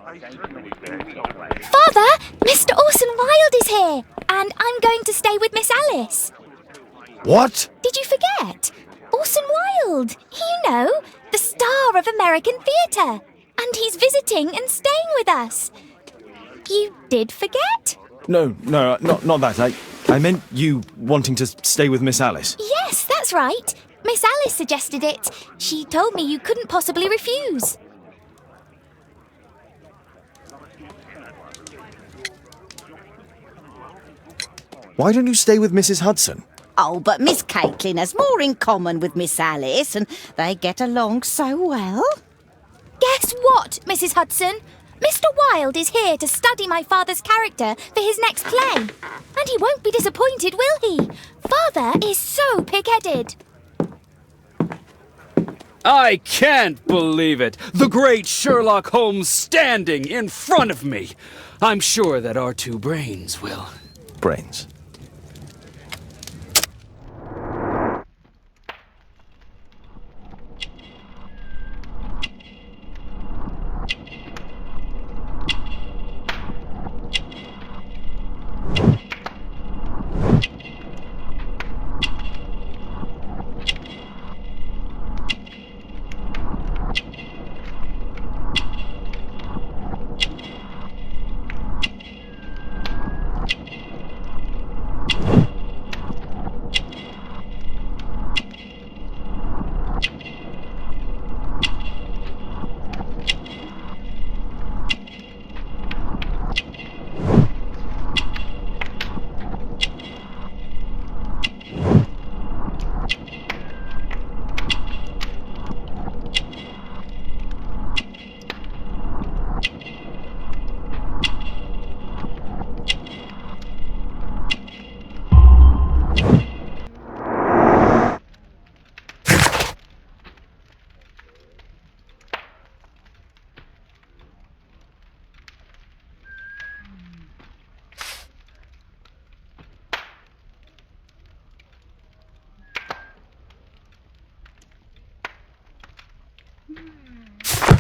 Father, Mr. Orson Wilde is here, and I'm going to stay with Miss Alice. What? Did you forget? Orson Wilde, you know, the star of American theatre. And he's visiting and staying with us. You did forget? No, not that. I meant you wanting to stay with Miss Alice. Yes, that's right. Miss Alice suggested it. She told me you couldn't possibly refuse. Why don't you stay with Mrs. Hudson? Oh, but Miss Caitlin has more in common with Miss Alice, and they get along so well. Guess what, Mrs. Hudson? Mr. Wilde is here to study my father's character for his next play. And he won't be disappointed, will he? Father is so pig-headed. I can't believe it! The great Sherlock Holmes standing in front of me! I'm sure that our two brains will... Brains.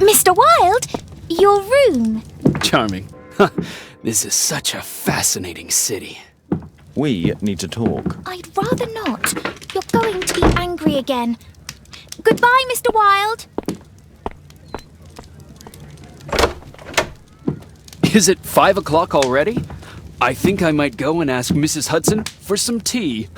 Mr. Wilde, your room. Charming. This is such a fascinating city. We need to talk. I'd rather not. You're going to be angry again. Goodbye, Mr. Wilde. Is it 5 o'clock already? I think I might go and ask Mrs. Hudson for some tea.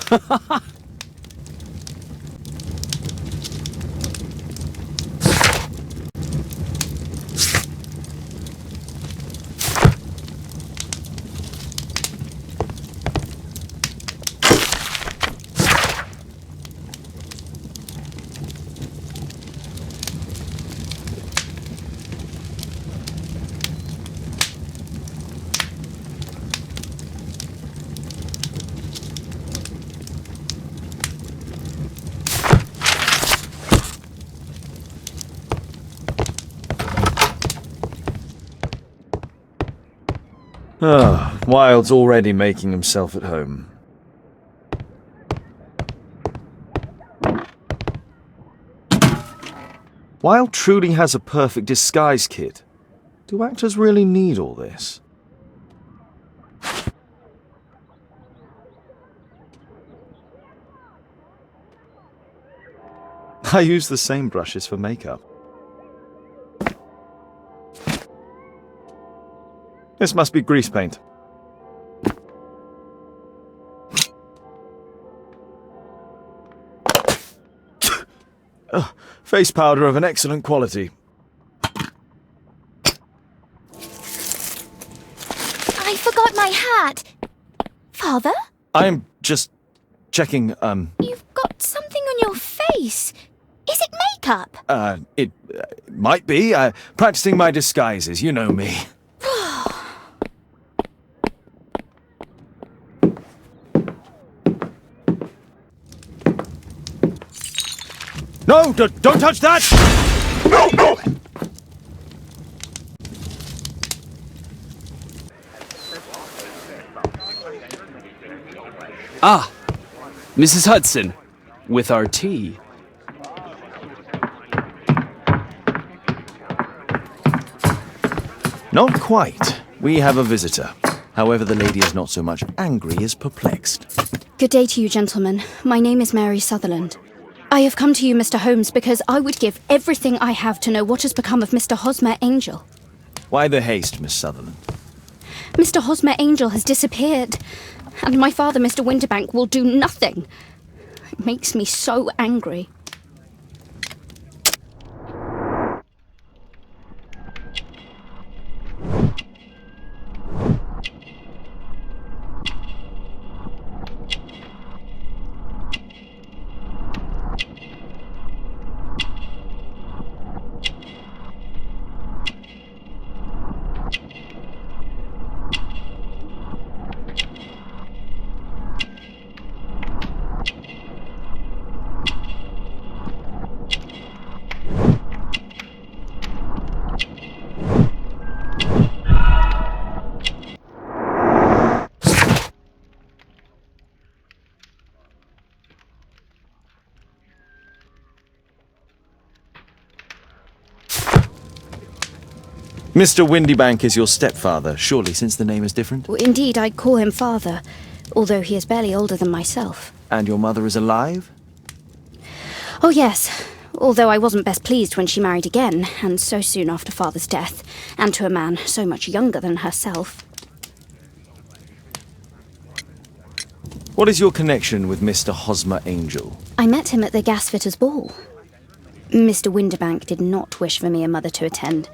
Wilde's already making himself at home. Wilde truly has a perfect disguise kit. Do actors really need all this? I use the same brushes for makeup. This must be grease paint. Face powder of an excellent quality. I forgot my hat. Father? I'm just checking, You've got something on your face. Is it makeup? It might be. Practicing my disguises, you know me. No, don't touch that! No! Ah, Mrs. Hudson, with our tea. Not quite. We have a visitor. However, the lady is not so much angry as perplexed. Good day to you, gentlemen. My name is Mary Sutherland. I have come to you, Mr. Holmes, because I would give everything I have to know what has become of Mr. Hosmer Angel. Why the haste, Miss Sutherland? Mr. Hosmer Angel has disappeared, and my father, Mr. Winterbank, will do nothing. It makes me so angry. Mr. Windybank is your stepfather, surely, since the name is different? Well, indeed, I call him father, although he is barely older than myself. And your mother is alive? Oh, yes, although I wasn't best pleased when she married again, and so soon after father's death, and to a man so much younger than herself. What is your connection with Mr. Hosmer Angel? I met him at the gasfitter's ball. Mr. Winterbank did not wish for me and mother to attend.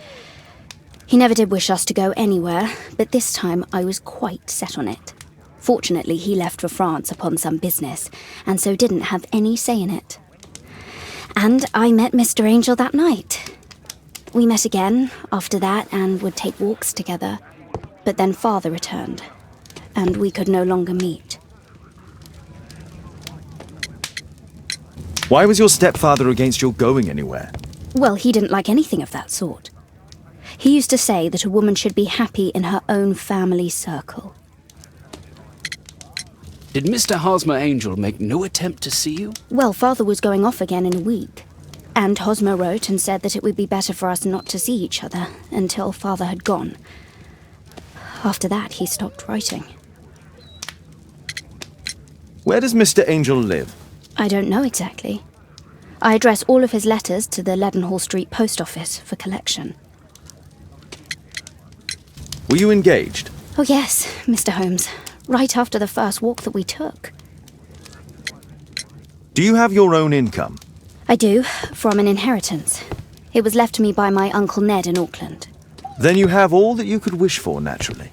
He never did wish us to go anywhere, but this time I was quite set on it. Fortunately, he left for France upon some business, and so didn't have any say in it. And I met Mr. Angel that night. We met again after that and would take walks together. But then father returned, and we could no longer meet. Why was your stepfather against your going anywhere? Well, he didn't like anything of that sort. He used to say that a woman should be happy in her own family circle. Did Mr. Hosmer Angel make no attempt to see you? Well, father was going off again in a week. And Hosmer wrote and said that it would be better for us not to see each other until father had gone. After that, he stopped writing. Where does Mr. Angel live? I don't know exactly. I address all of his letters to the Leadenhall Street post office for collection. Were you engaged? Oh yes, Mr. Holmes. Right after the first walk that we took. Do you have your own income? I do, from an inheritance. It was left to me by my Uncle Ned in Auckland. Then you have all that you could wish for, naturally.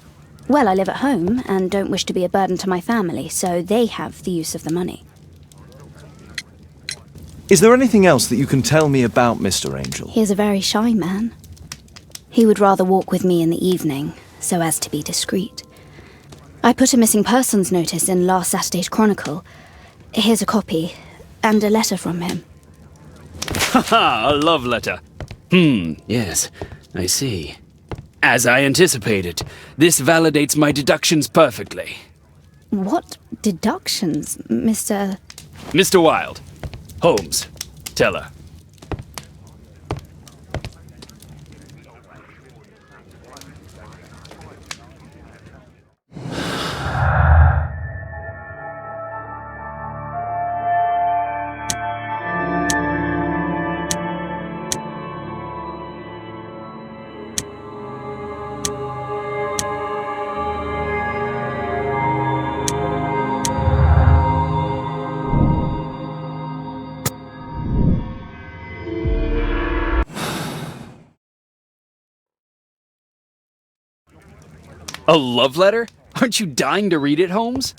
Well, I live at home and don't wish to be a burden to my family, so they have the use of the money. Is there anything else that you can tell me about Mr. Angel? He is a very shy man. He would rather walk with me in the evening, so as to be discreet. I put a missing persons notice in last Saturday's Chronicle. Here's a copy, and a letter from him. Haha, a love letter. Yes, I see. As I anticipated, this validates my deductions perfectly. What deductions, Mr. Mr. Wilde. Holmes. Tell her. A love letter? Aren't you dying to read it, Holmes?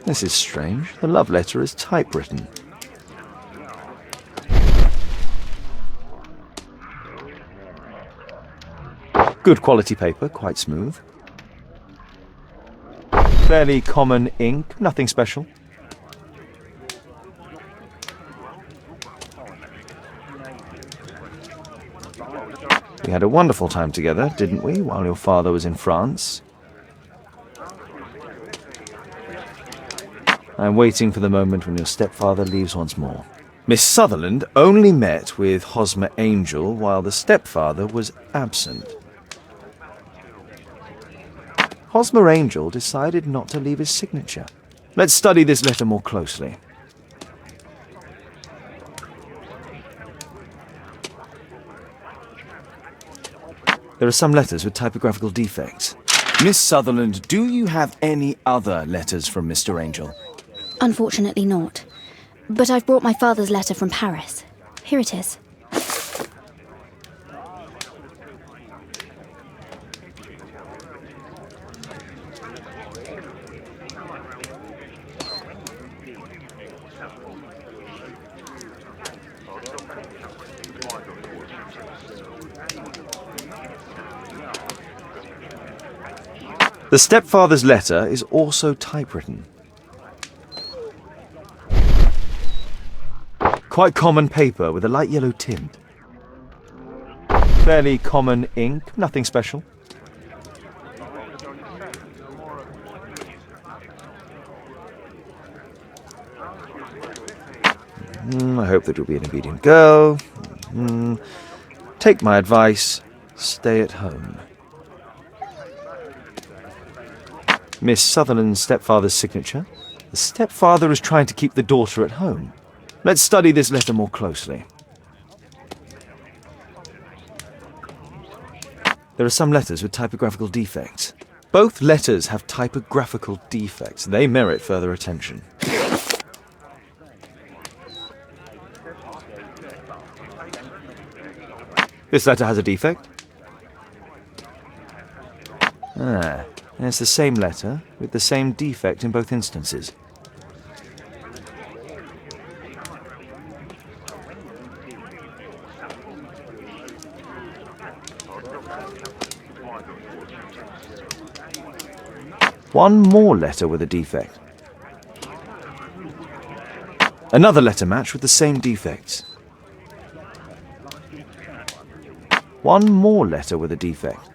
This is strange. The love letter is typewritten. Good quality paper, quite smooth. Fairly common ink, nothing special. We had a wonderful time together, didn't we, while your father was in France? I'm waiting for the moment when your stepfather leaves once more. Miss Sutherland only met with Hosmer Angel while the stepfather was absent. Hosmer Angel decided not to leave his signature. Let's study this letter more closely. There are some letters with typographical defects. Miss Sutherland, do you have any other letters from Mr. Angel? Unfortunately not. But I've brought my father's letter from Paris. Here it is. The stepfather's letter is also typewritten. Quite common paper with a light yellow tint. Fairly common ink, nothing special. I hope that you'll be an obedient girl. Take my advice, stay at home. Miss Sutherland's stepfather's signature. The stepfather is trying to keep the daughter at home. Let's study this letter more closely. There are some letters with typographical defects. Both letters have typographical defects. They merit further attention. This letter has a defect. And it's the same letter with the same defect in both instances. One more letter with a defect. Another letter match with the same defects. One more letter with a defect.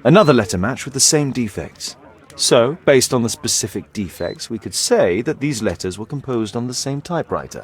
Another letter match with the same defects. So, based on the specific defects, we could say that these letters were composed on the same typewriter.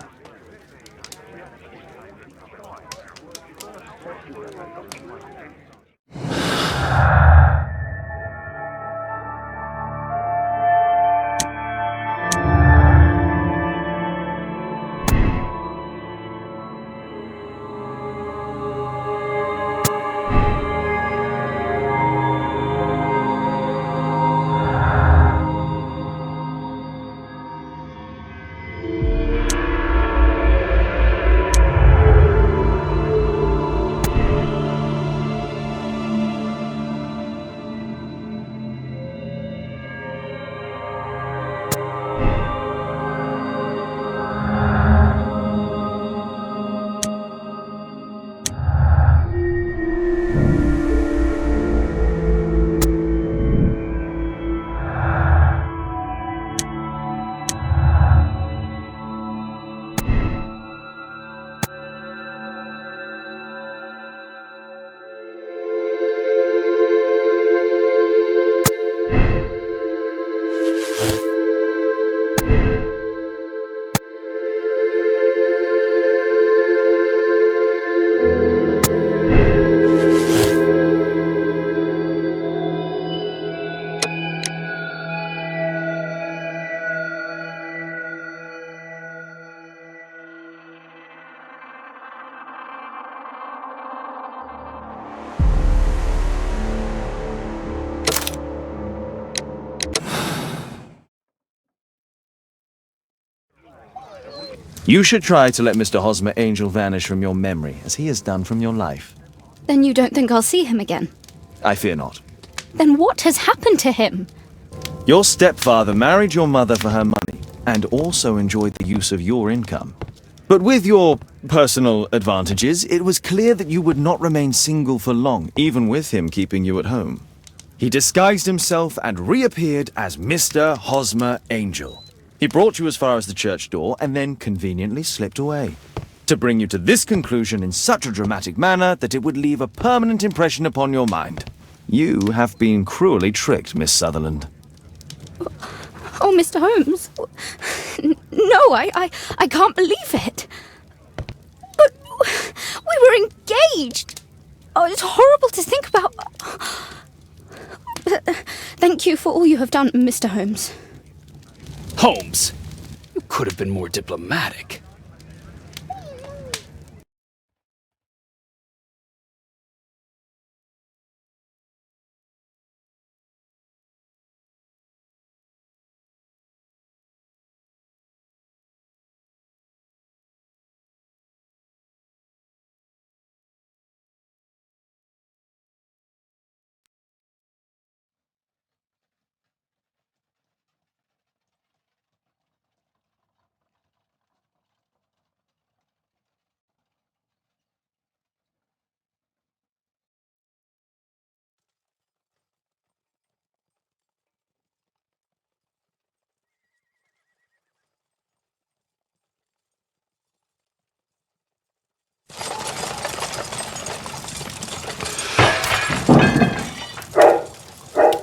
You should try to let Mr. Hosmer Angel vanish from your memory, as he has done from your life. Then you don't think I'll see him again? I fear not. Then what has happened to him? Your stepfather married your mother for her money, and also enjoyed the use of your income. But with your personal advantages, it was clear that you would not remain single for long, even with him keeping you at home. He disguised himself and reappeared as Mr. Hosmer Angel. He brought you as far as the church door and then conveniently slipped away, to bring you to this conclusion in such a dramatic manner that it would leave a permanent impression upon your mind. You have been cruelly tricked, Miss Sutherland. Oh, Mr. Holmes. No, I can't believe it. But we were engaged. Oh, it's horrible to think about. Thank you for all you have done, Mr. Holmes. Holmes, you could have been more diplomatic.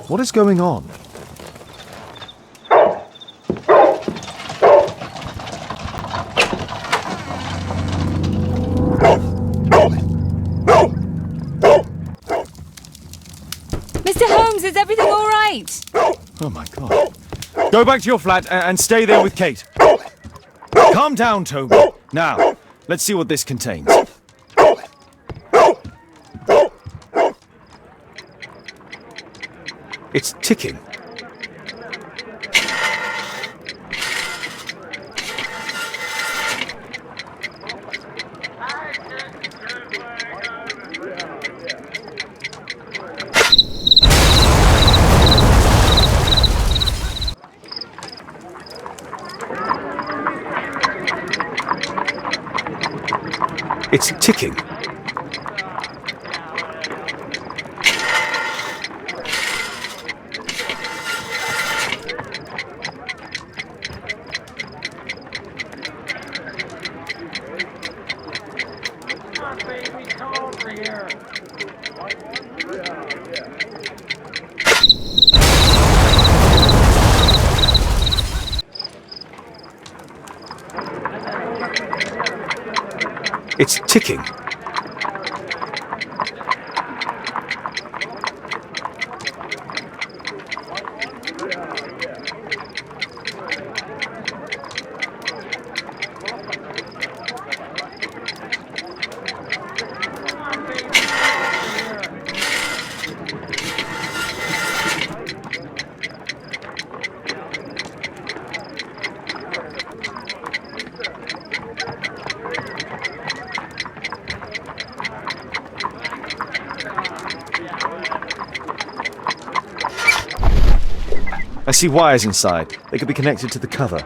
What is going on? Mr. Holmes, is everything all right? Oh my God. Go back to your flat and stay there with Kate. Calm down, Toby. Now, let's see what this contains. It's ticking. It's ticking. It's ticking. I see wires inside. They could be connected to the cover.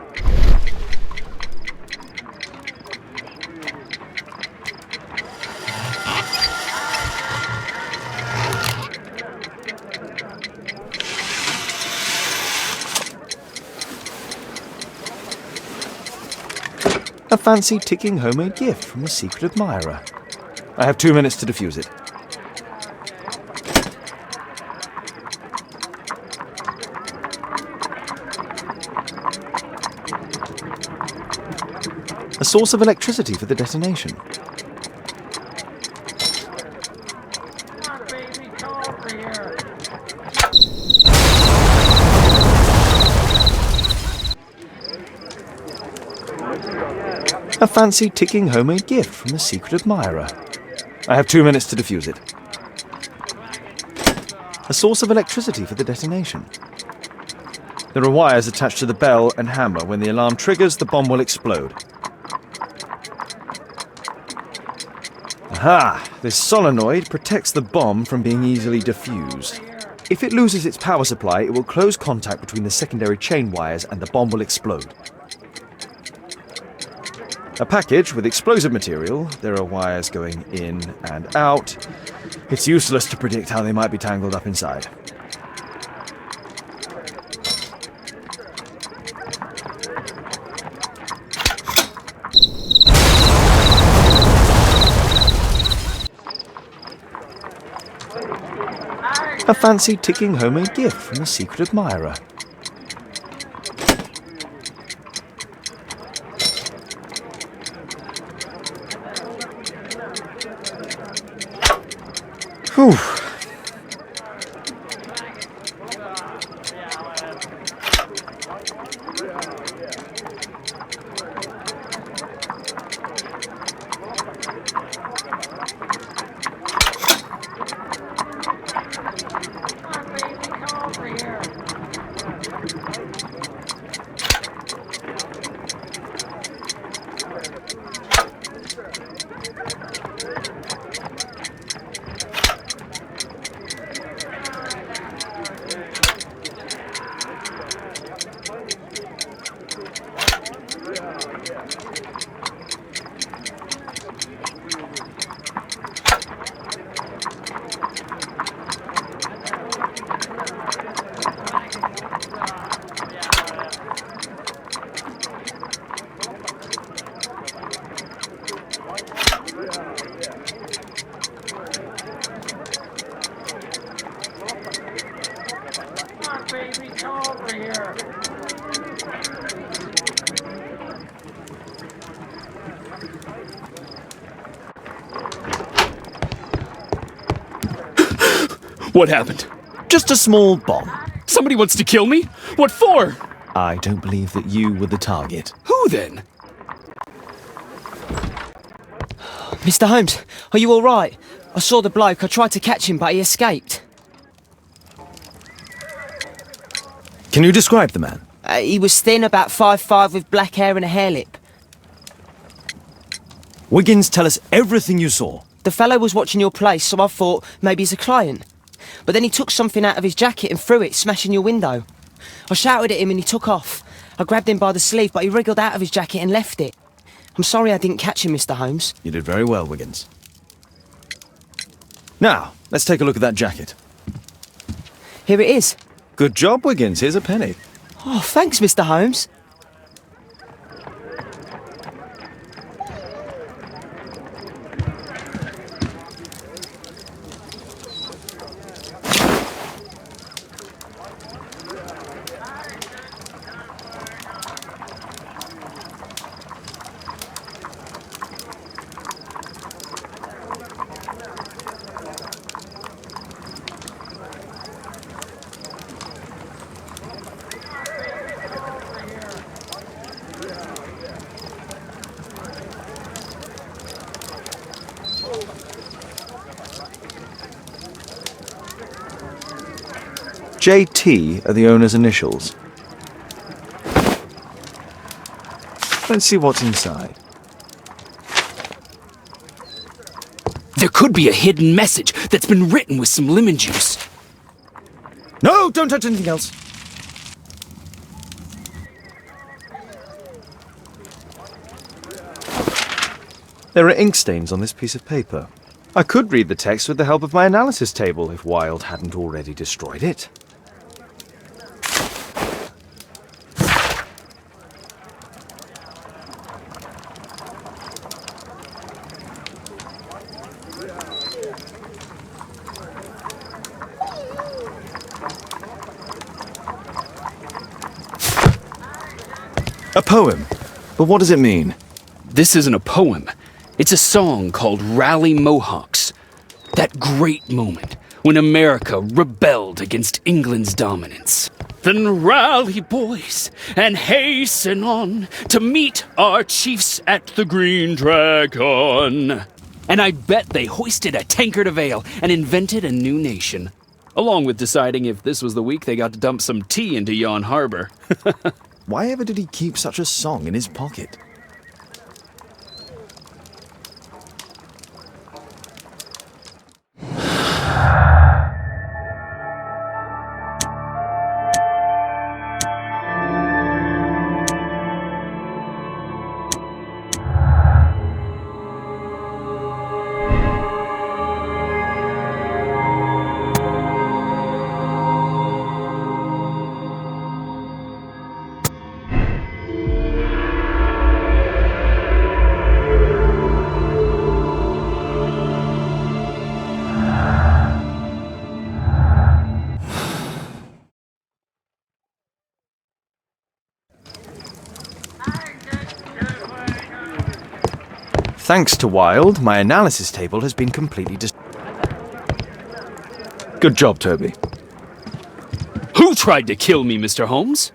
A fancy ticking homemade gift from a secret admirer. I have 2 minutes to defuse it. A source of electricity for the detonation. A fancy ticking homemade gift from a secret admirer. I have 2 minutes to defuse it. A source of electricity for the detonation. There are wires attached to the bell and hammer. When the alarm triggers, the bomb will explode. Aha! This solenoid protects the bomb from being easily diffused. If it loses its power supply, it will close contact between the secondary chain wires and the bomb will explode. A package with explosive material. There are wires going in and out. It's useless to predict how they might be tangled up inside. A fancy ticking homemade gift from a secret admirer. Whew. What happened? Just a small bomb. Somebody wants to kill me? What for? I don't believe that you were the target. Who then? Mr. Holmes, are you all right? I saw the bloke. I tried to catch him, but he escaped. Can you describe the man? He was thin, about 5'5", with black hair and a hair lip. Wiggins, tell us everything you saw. The fellow was watching your place, so I thought maybe he's a client. But then he took something out of his jacket and threw it, smashing your window. I shouted at him and he took off. I grabbed him by the sleeve, but he wriggled out of his jacket and left it. I'm sorry I didn't catch him, Mr. Holmes. You did very well, Wiggins. Now, let's take a look at that jacket. Here it is. Good job, Wiggins. Here's a penny. Oh, thanks, Mr. Holmes. JT are the owner's initials. Let's see what's inside. There could be a hidden message that's been written with some lemon juice. No, don't touch anything else. There are ink stains on this piece of paper. I could read the text with the help of my analysis table if Wilde hadn't already destroyed it. A poem. But what does it mean? This isn't a poem. It's a song called Rally Mohawks. That great moment when America rebelled against England's dominance. Then rally, boys, and hasten on to meet our chiefs at the Green Dragon. And I bet they hoisted a tankard of ale and invented a new nation. Along with deciding if this was the week they got to dump some tea into Yon Harbor. Why ever did he keep such a song in his pocket? Thanks to Wilde, my analysis table has been completely Good job, Toby. Who tried to kill me, Mr. Holmes?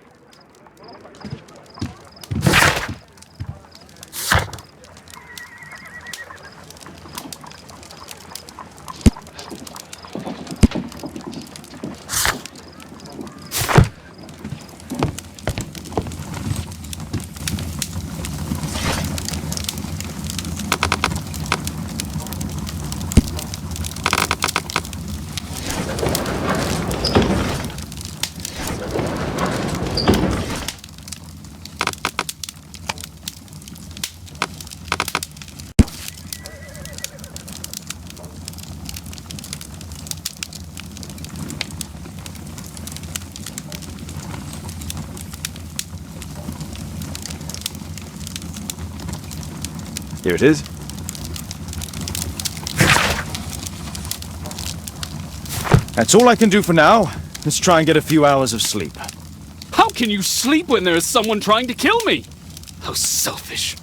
Here it is. That's all I can do for now. Let's try and get a few hours of sleep. How can you sleep when there is someone trying to kill me? How selfish.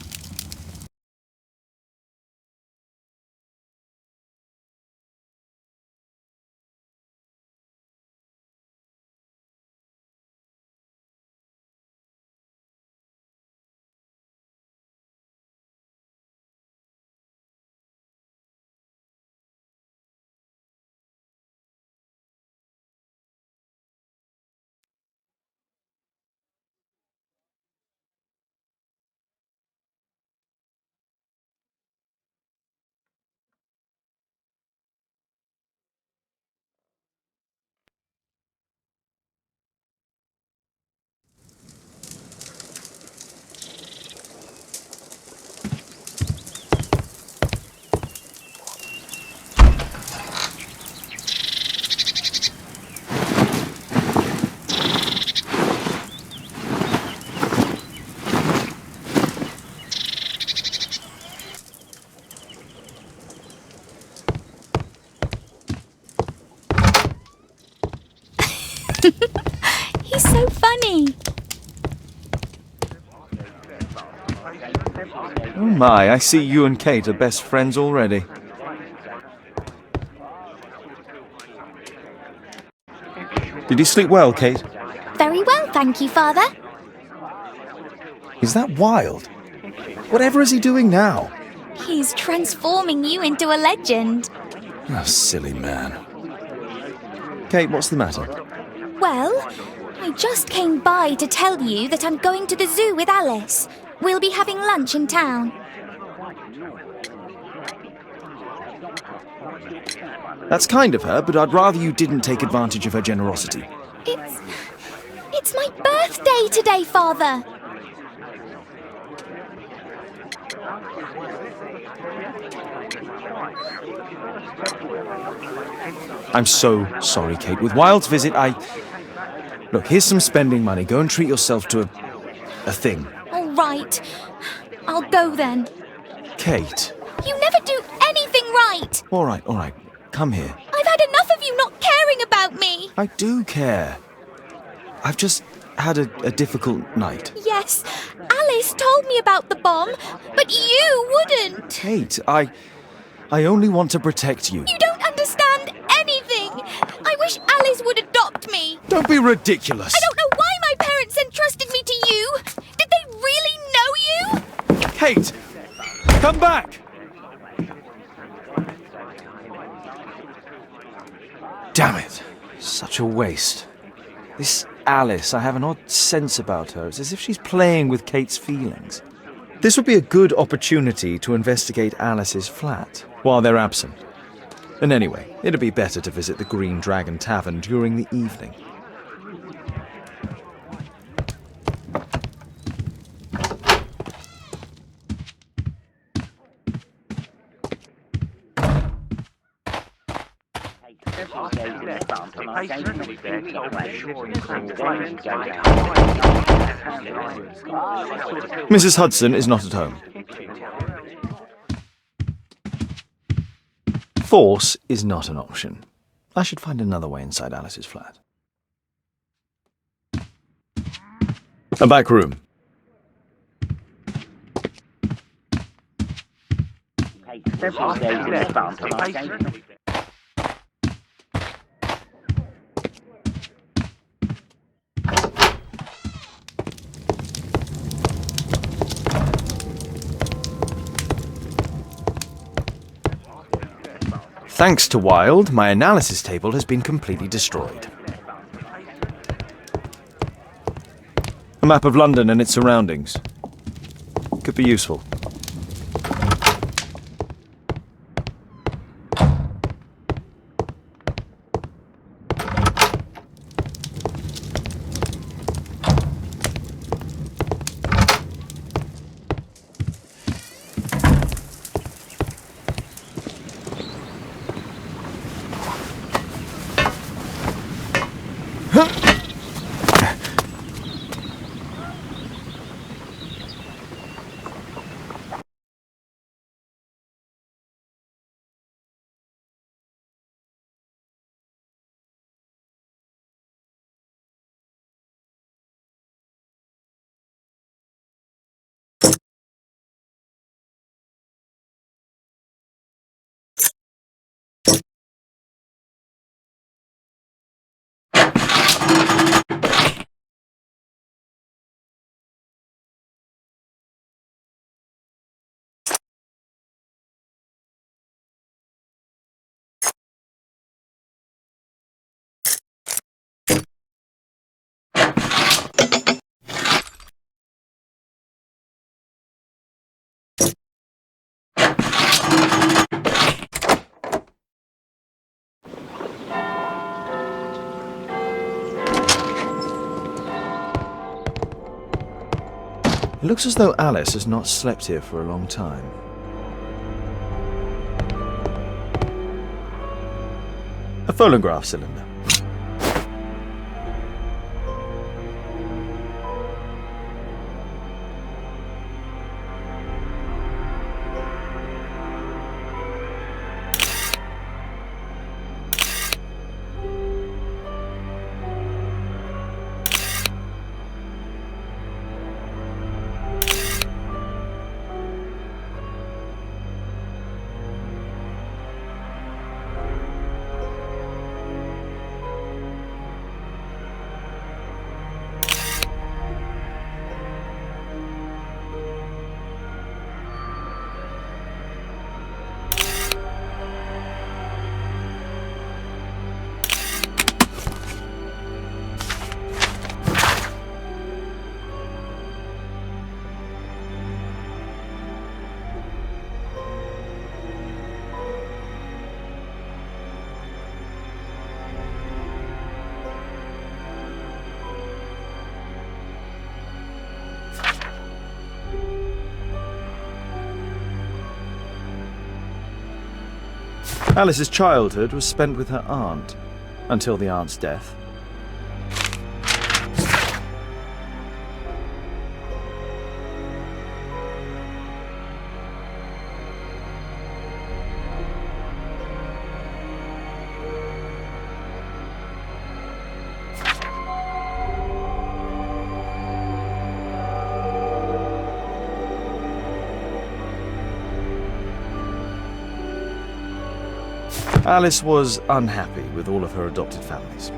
He's so funny. Oh my, I see you and Kate are best friends already. Did you sleep well, Kate? Very well, thank you, Father. Is that Wilde? Whatever is he doing now? He's transforming you into a legend. Oh, silly man. Kate, what's the matter? Well, I just came by to tell you that I'm going to the zoo with Alice. We'll be having lunch in town. That's kind of her, but I'd rather you didn't take advantage of her generosity. It's my birthday today, Father. I'm so sorry, Kate. With Wilde's visit, Look, here's some spending money. Go and treat yourself to a thing. All right. I'll go then. Kate. You never do anything right. All right. Come here. I've had enough of you not caring about me. I do care. I've just had a difficult night. Yes, Alice told me about the bomb, but you wouldn't. Kate, I only want to protect you. You don't understand anything. I wish Alice would adopt me. Don't be ridiculous. I don't know why my parents entrusted me to you. Did they really know you? Kate, come back. Damn it. Such a waste. This Alice, I have an odd sense about her. It's as if she's playing with Kate's feelings. This would be a good opportunity to investigate Alice's flat while they're absent. And anyway, it'd be better to visit the Green Dragon Tavern during the evening. Mrs. Hudson is not at home. Force is not an option. I should find another way inside Alice's flat. A back room. Thanks to Wilde, my analysis table has been completely destroyed. A map of London and its surroundings. Could be useful. It looks as though Alice has not slept here for a long time. A phonograph cylinder. Alice's childhood was spent with her aunt, until the aunt's death. Alice was unhappy with all of her adopted families.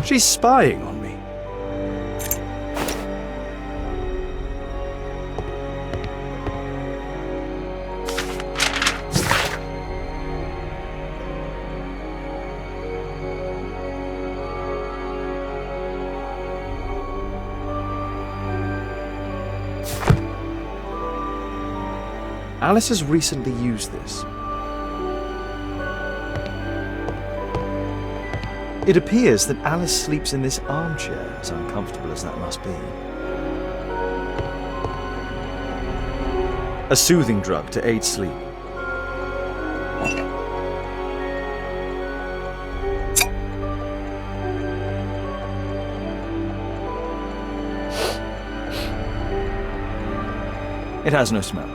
She's spying on me. Alice has recently used this. It appears that Alice sleeps in this armchair, as uncomfortable as that must be. A soothing drug to aid sleep. It has no smell.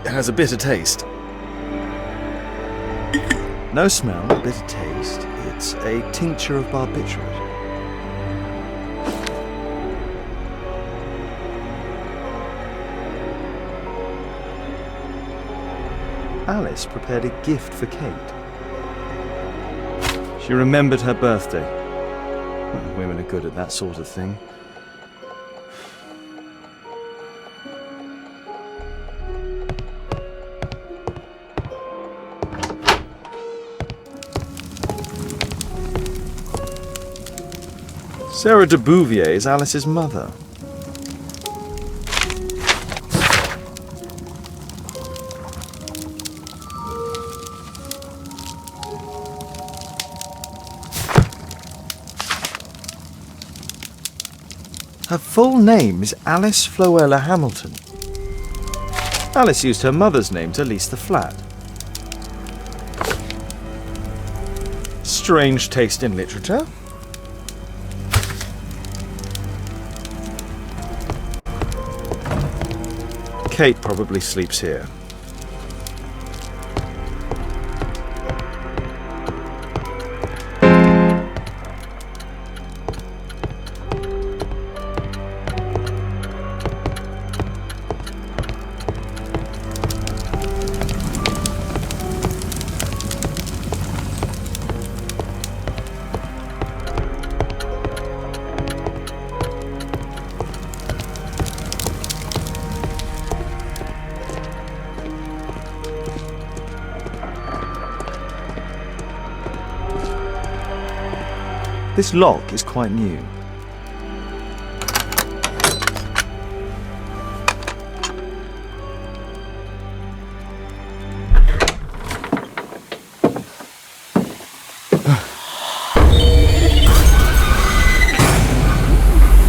It has a bitter taste. No smell, bitter taste. It's a tincture of barbiturate. Alice prepared a gift for Kate. She remembered her birthday. Well, women are good at that sort of thing. Sarah de Bouvier is Alice's mother. Her full name is Alice Floella Hamilton. Alice used her mother's name to lease the flat. Strange taste in literature. Kate probably sleeps here. This lock is quite new.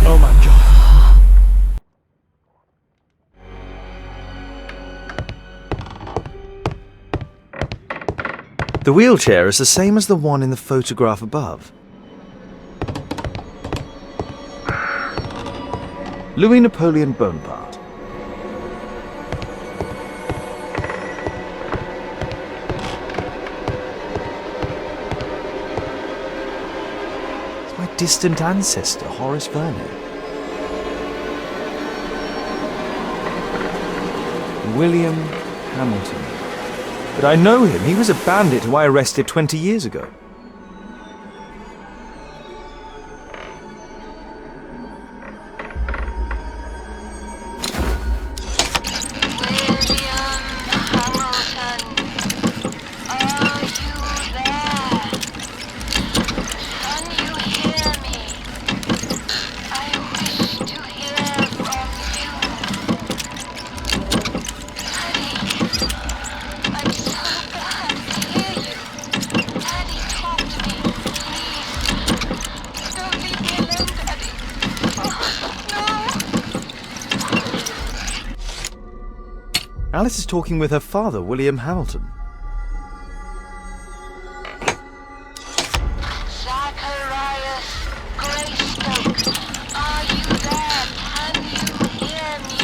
Oh my God. The wheelchair is the same as the one in the photograph above. Louis Napoleon Bonaparte. It's my distant ancestor, Horace Vernet. William Hamilton. But I know him. He was a bandit who I arrested 20 years ago. Alice is talking with her father, William Hamilton. Zacharias Greystoke, are you there? Can you hear me?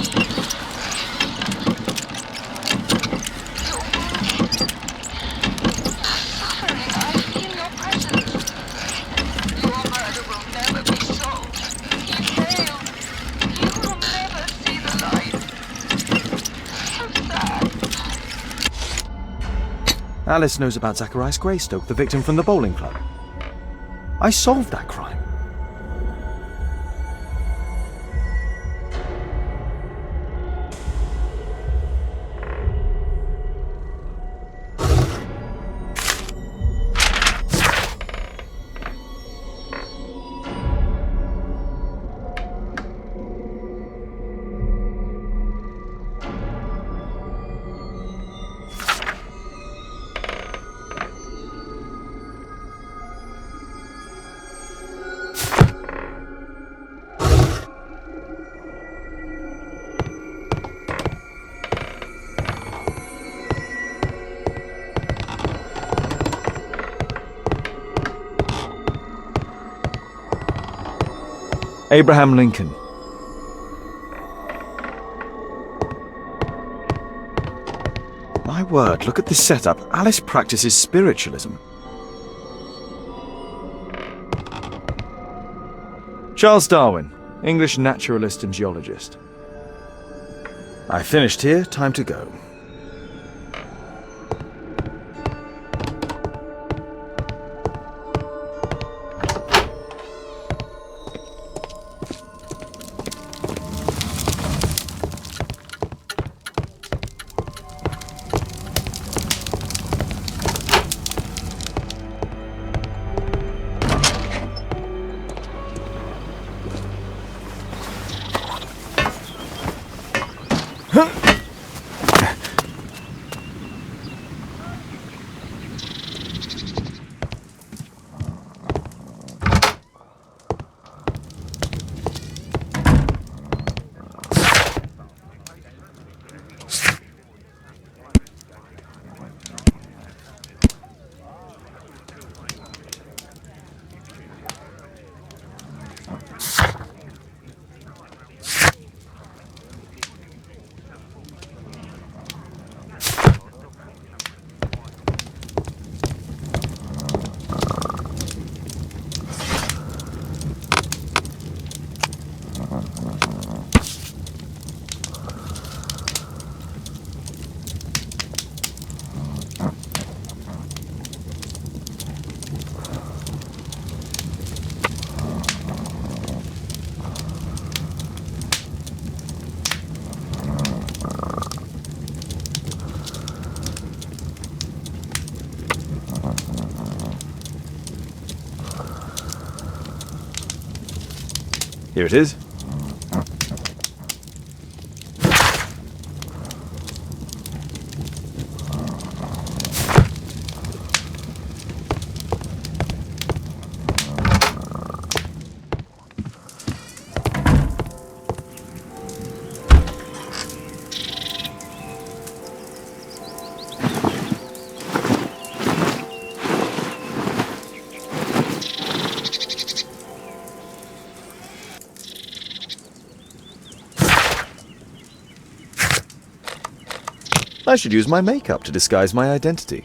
You're wounded. Suffering, I feel your presence. Your murder will never be solved. You failed. You will never see the light. Alice knows about Zacharias Greystoke, the victim from the bowling club. I solved that crime. Abraham Lincoln. My word, look at this setup. Alice practices spiritualism. Charles Darwin, English naturalist and geologist. I finished here, time to go. Here it is. I should use my makeup to disguise my identity.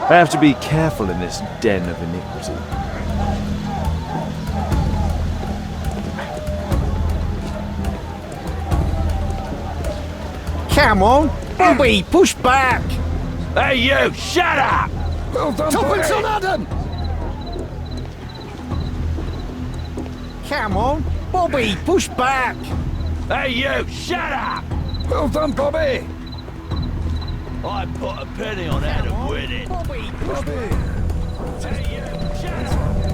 I have to be careful in this den of iniquity. Come on, Bobby, push back! Hey you, shut up! Well done, Tuppence on Adam! Come on, Bobby, push back! Hey you, shut up! Well done, Bobby! I put a penny on Adam winning. Bobby, push back! Hey you, shut up!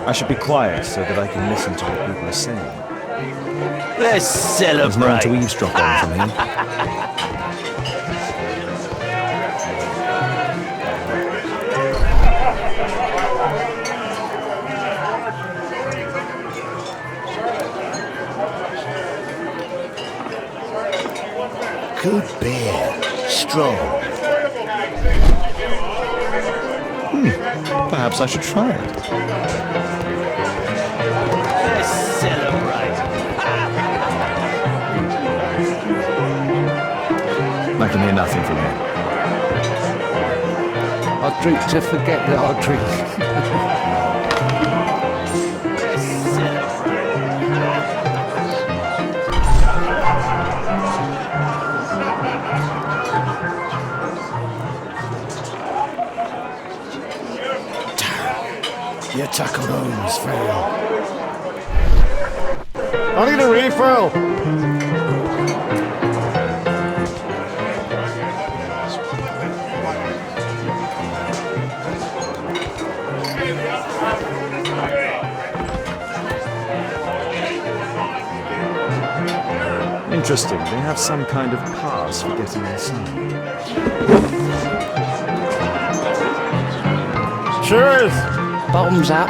I should be quiet so that I can listen to what people are saying. Let's There's no one to celebrate. eavesdrop on from here. Good beer. Strong. Perhaps I should try it. Let's celebrate. I can hear nothing from here. I drink to forget that I drink. Let's celebrate. Your tackle homes fail. I need a refill. Interesting. They have some kind of pass for getting inside. Cheers. Bottoms up.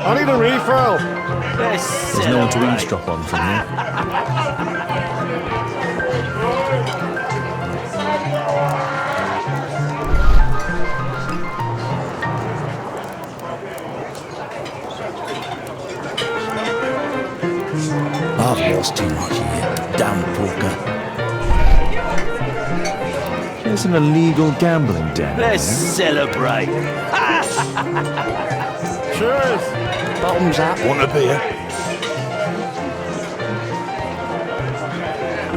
I need a refill. Let's There's no one to celebrate. eavesdrop on from here. I've lost too much here. Damn poker. There's an illegal gambling den. Let's celebrate. Cheers. Bottoms up. Want a beer?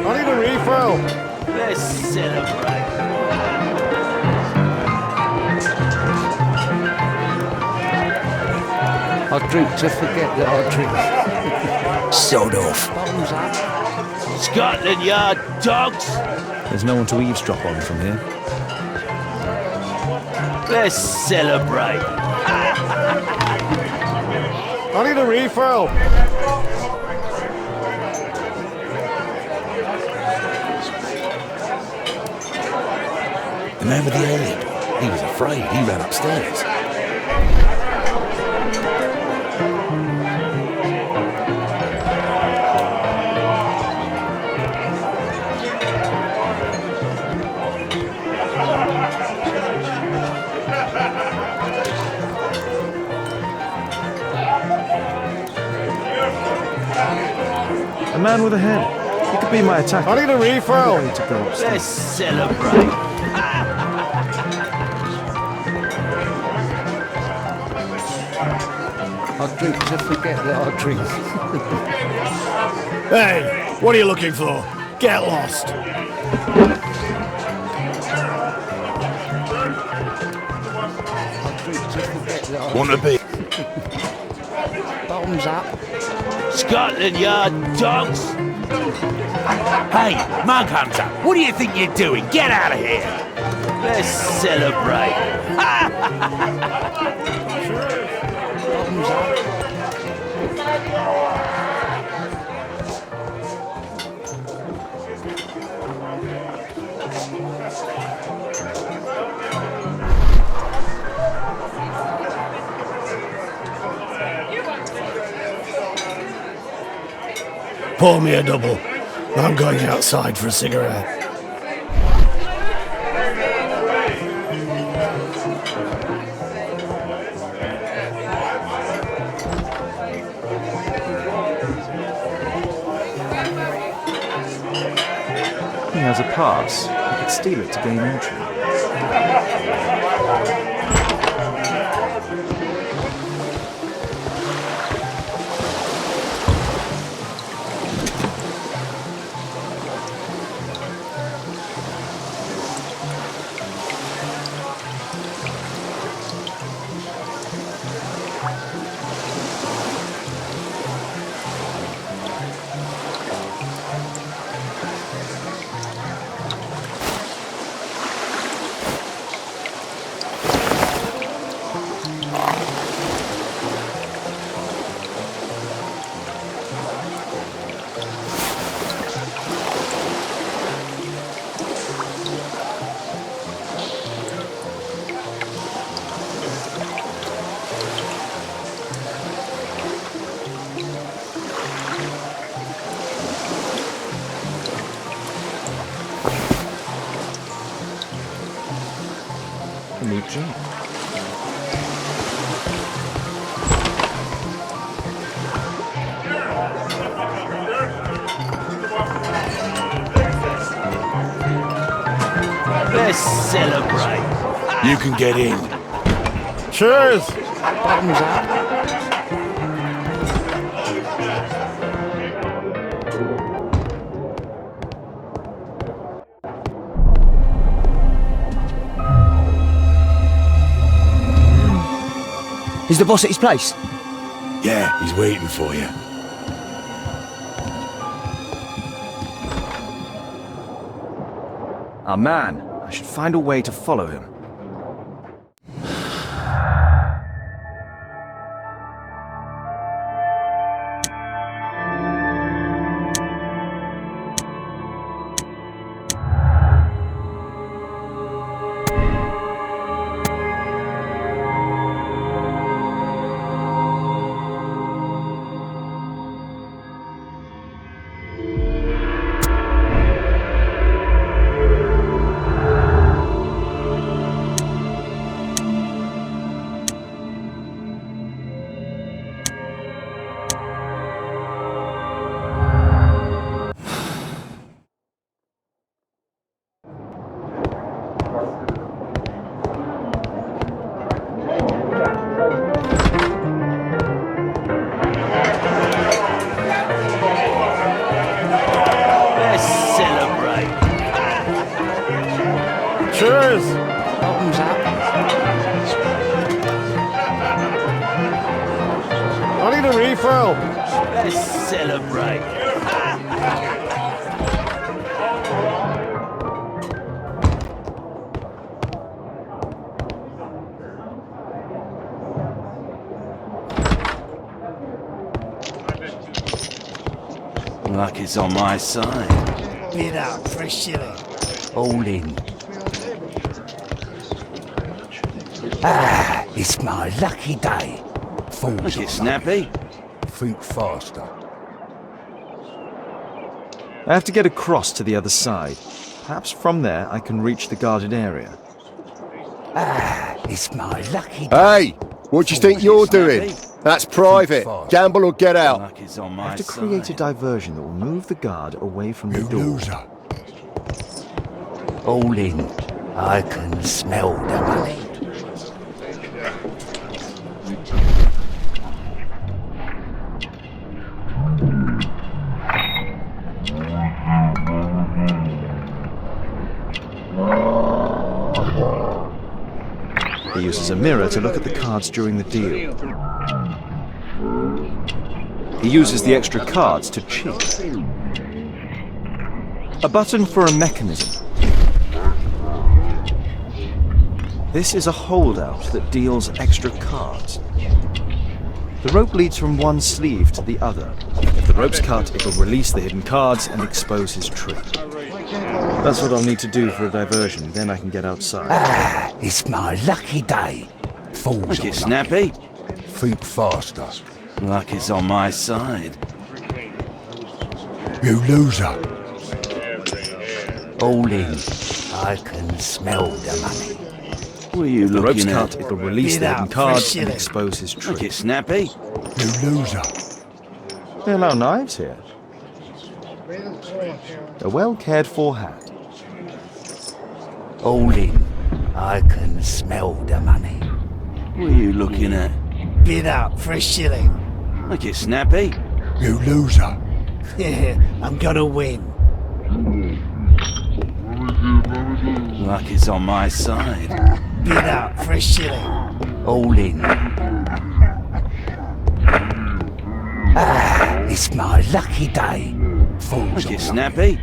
I need a refill. Let's celebrate. I drink to forget that I drink. Sod off. Bottoms up. Scotland Yard dogs. There's no one to eavesdrop on from here. Let's celebrate. I need a refill. The man with the head. He was afraid. He ran upstairs. A man with a head. He could be my attacker. I need a refill. Way to go upstairs. Let's celebrate. I drink to forget that I drink. Hey, what are you looking for? Get lost. Want a beer? Bottoms up. Scotland Yard dogs. Hey, mug hunter, what do you think you're doing? Get out of here! Let's celebrate. Bottoms up. Pour me a double. I'm going outside for a cigarette. He has a pass. He could steal it to gain entry. celebrate. You can get in. Cheers! Bottoms up. Is the boss at his place? Yeah, he's waiting for you. Our man. I should find a way to follow him. Cheers! Bottoms up. I need a refill. Let's celebrate. Luck is on my side. Bid up for a shilling. All in. It's my lucky day. Look it, Snappy. Think faster. I have to get across to the other side. Perhaps from there I can reach the guarded area. It's my lucky day. Hey! What do you think you're doing? That's private. Gamble or get out. Luck is on I my have to create a side. diversion that will move the guard away from the You door. loser. All in. I can smell the money. He uses a mirror to look at the cards during the deal. He uses the extra cards to cheat. A button for a mechanism. This is a holdout that deals extra cards. The rope leads from one sleeve to the other. If the rope's cut, it will release the hidden cards and expose his trick. That's what I'll need to do for a diversion, then I can get outside. It's my lucky day. Fools Look on it, luck. Snappy. Think faster. Luck is on my side. You loser. All in. I can smell the money. What are you If the rope's looking cut, at? it'll release Bid the hidden up for a cards and shilling. expose his Look trick. it, Snappy. You loser. They allow knives here. A well-cared-for hat. All in. I can smell the money. What are you looking at? Bid up for a shilling. Look it, Snappy. You loser. Yeah, I'm gonna win. Luck is on my side. Bid up for a shilling. All in. It's my lucky day. Fools Look it, on luck. Snappy.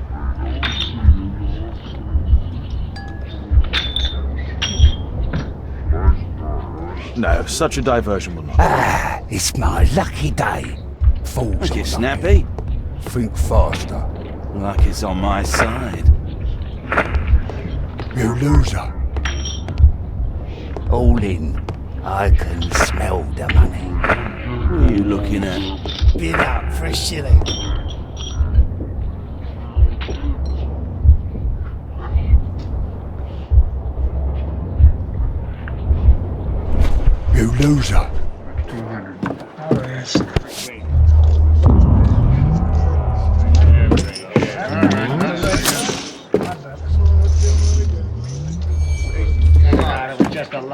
No, such a diversion will not. It's my lucky day. Fools Look on it, luck. Snappy. Think faster. Luck is on my side. You loser. All in. I can smell the money. What are you looking at? Bid up for a shilling. You loser. I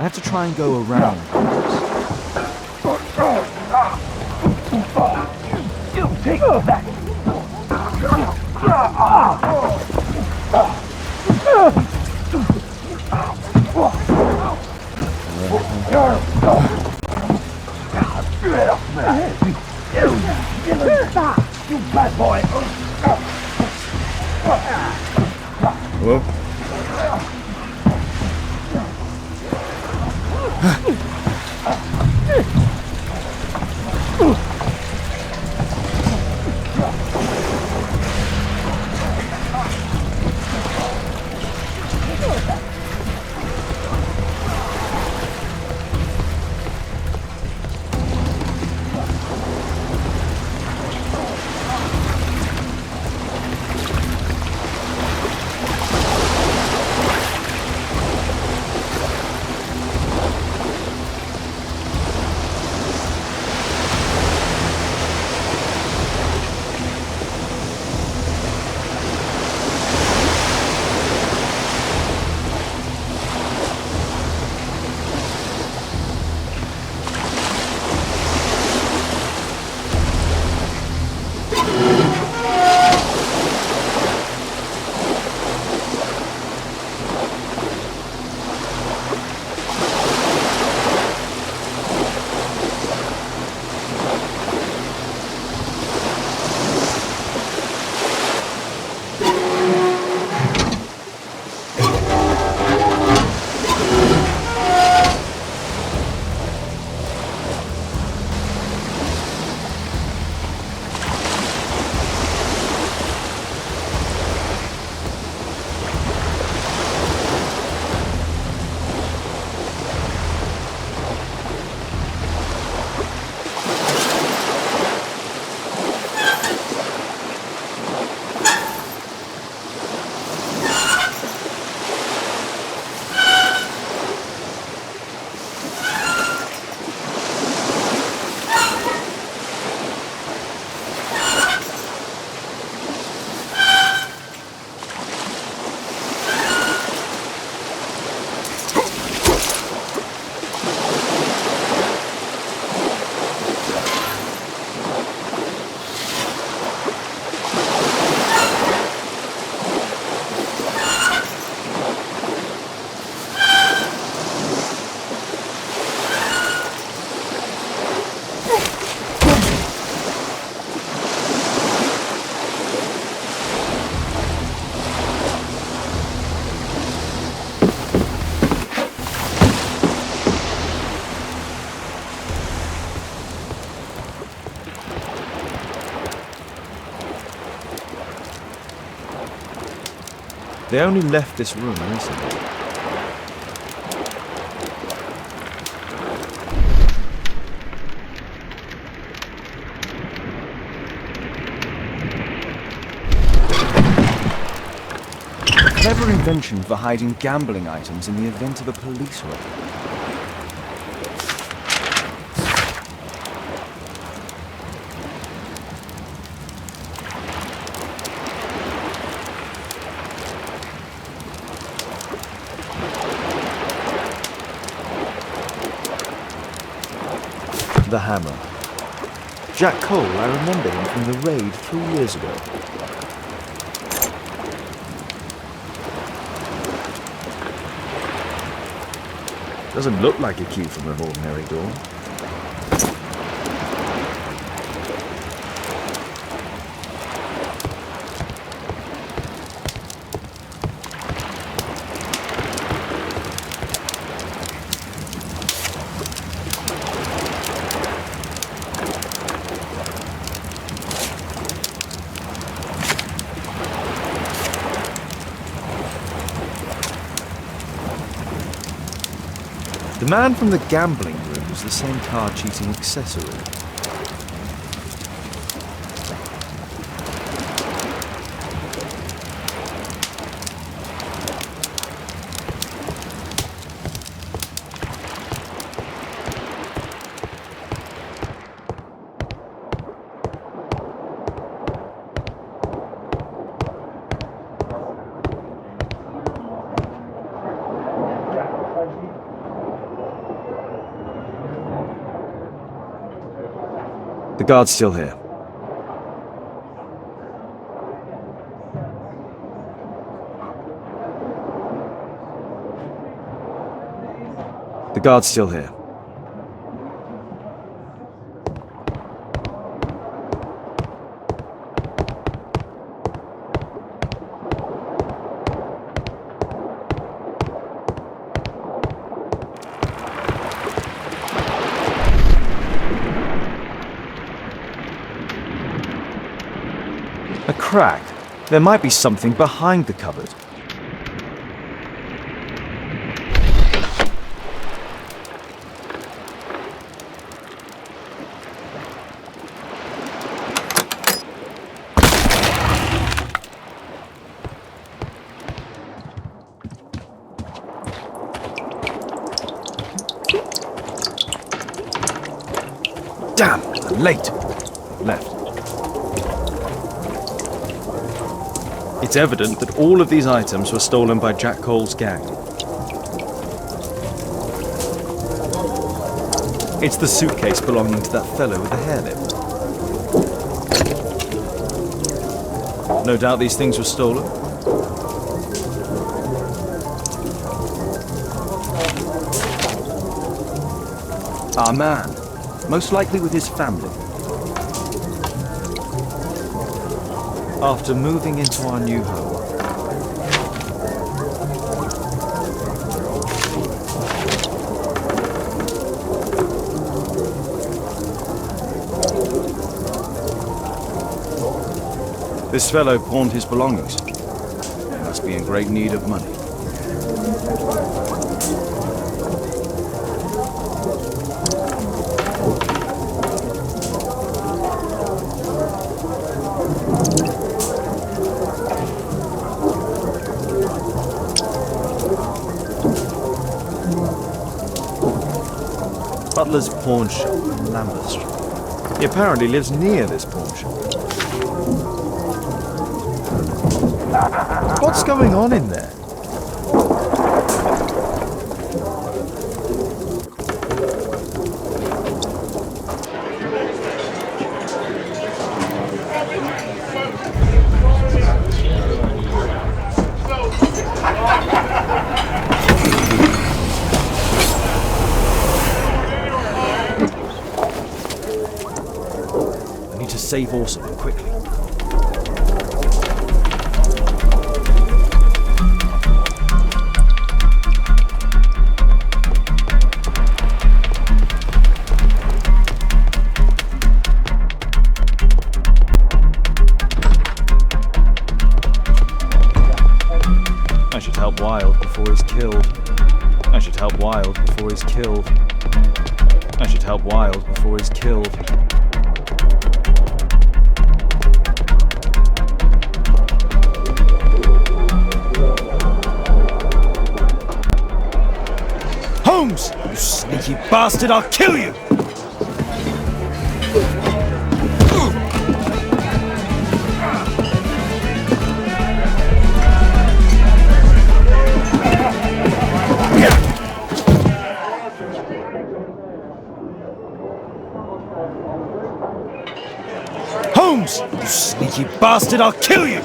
have to try and go around. Take that! You bad boy! Whoa. They only left this room recently. Clever invention for hiding gambling items in the event of a police robbery. The hammer. Jack Cole, I remember him from the raid 3 years ago. Doesn't look like a key from an ordinary door. The man from the gambling room was the same card-cheating accessory. The guard's still here. The guard's still here. A crack. There might be something behind the cupboard. Damn, I'm late. Left. It's evident that all of these items were stolen by Jack Cole's gang. It's the suitcase belonging to that fellow with the hairlip. No doubt these things were stolen. Our man, most likely with his family. After moving into our new home. This fellow pawned his belongings. He must be in great need of money. Butler's pawn shop in Lambeth Street. He apparently lives near this pawn shop. What's going on in there? Save Orson quickly. I should help Wilde before he's killed. I should help Wilde before he's killed. I should help Wilde before he's killed. Holmes! You sneaky bastard, I'll kill you! Holmes! You sneaky bastard, I'll kill you!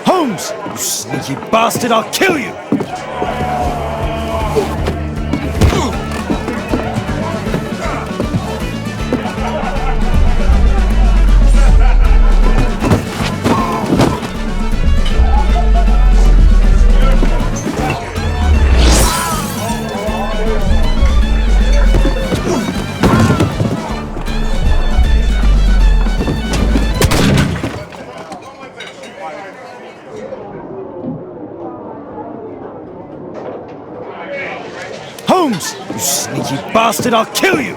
Holmes! You sneaky bastard, I'll kill you! Holmes! You sneaky bastard, I'll kill you!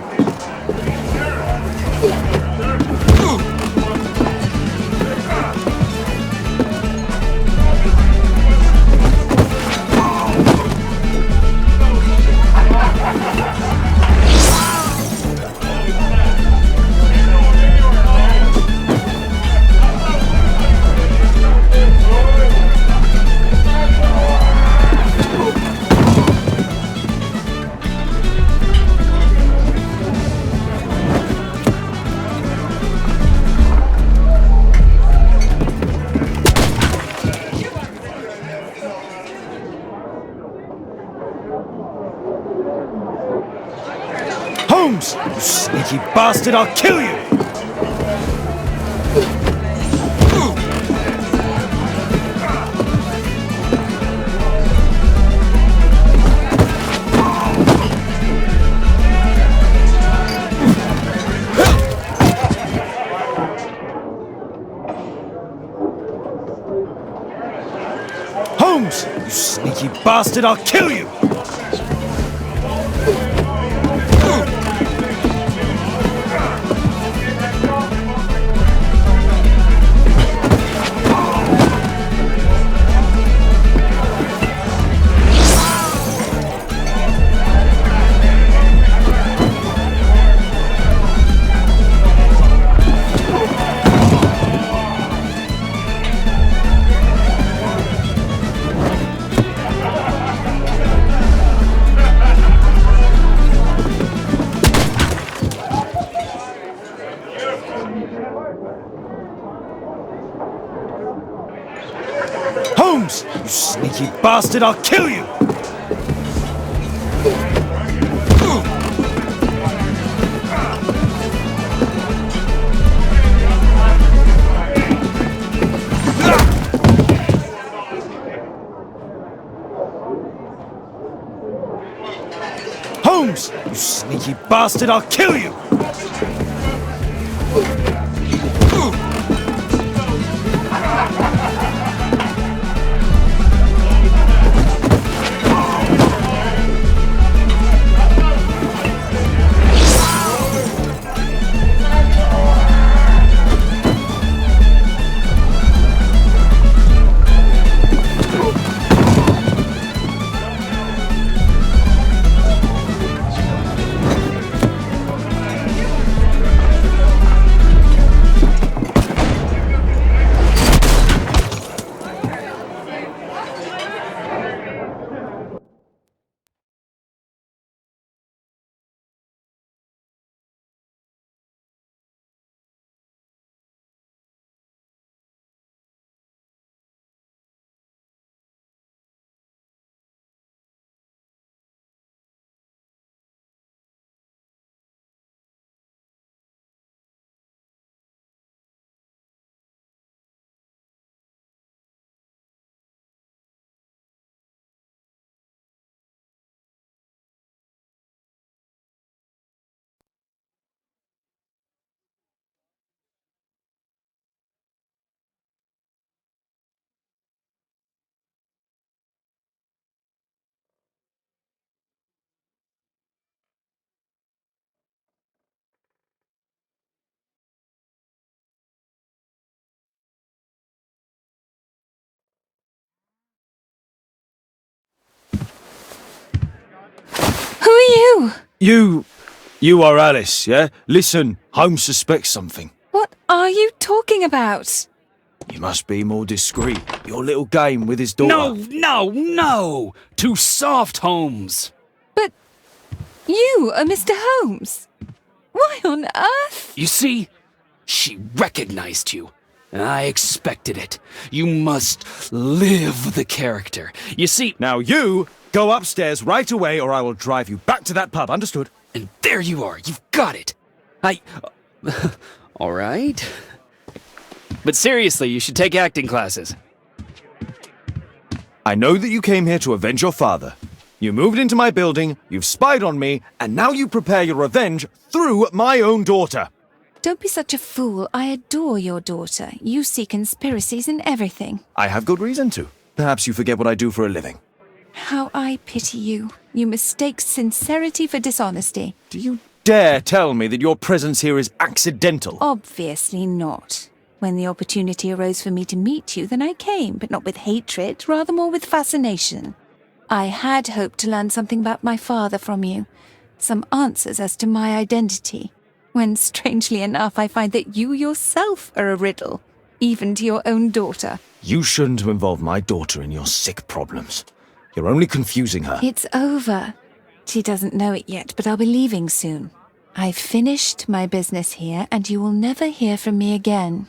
Holmes! You sneaky bastard, I'll kill you! Holmes! You sneaky bastard, I'll kill you! Holmes! You sneaky bastard, I'll kill you! Holmes! You sneaky bastard, I'll kill you! Who are you? You are Alice, yeah? Listen, Holmes suspects something. What are you talking about? You must be more discreet. Your little game with his daughter. No! Too soft, Holmes. But you are Mr. Holmes. Why on earth? You see, she recognized you. I expected it. You must live the character. You see... Now you go upstairs right away or I will drive you back to that pub, understood? And there you are, you've got it. All right. But seriously, you should take acting classes. I know that you came here to avenge your father. You moved into my building, you've spied on me, and now you prepare your revenge through my own daughter. Don't be such a fool. I adore your daughter. You see conspiracies in everything. I have good reason to. Perhaps you forget what I do for a living. How I pity you. You mistake sincerity for dishonesty. Do you dare tell me that your presence here is accidental? Obviously not. When the opportunity arose for me to meet you, then I came, but not with hatred, rather more with fascination. I had hoped to learn something about my father from you, some answers as to my identity, when strangely enough I find that you yourself are a riddle, even to your own daughter. You shouldn't have involved my daughter in your sick problems. You're only confusing her. It's over. She doesn't know it yet, but I'll be leaving soon. I've finished my business here, and you will never hear from me again.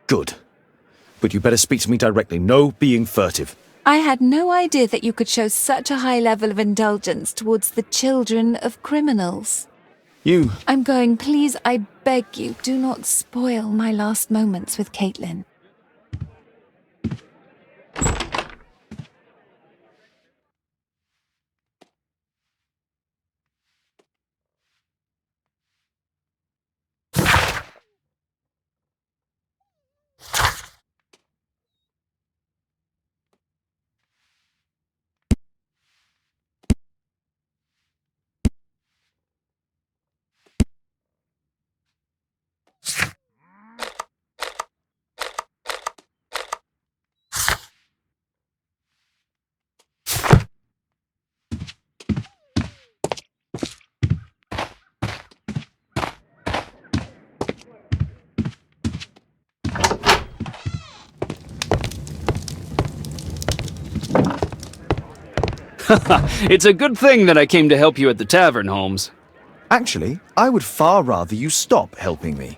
Good. But you better speak to me directly. No being furtive. I had no idea that you could show such a high level of indulgence towards the children of criminals. You... I'm going. Please, I beg you, do not spoil my last moments with Caitlin. It's a good thing that I came to help you at the tavern, Holmes. Actually, I would far rather you stop helping me.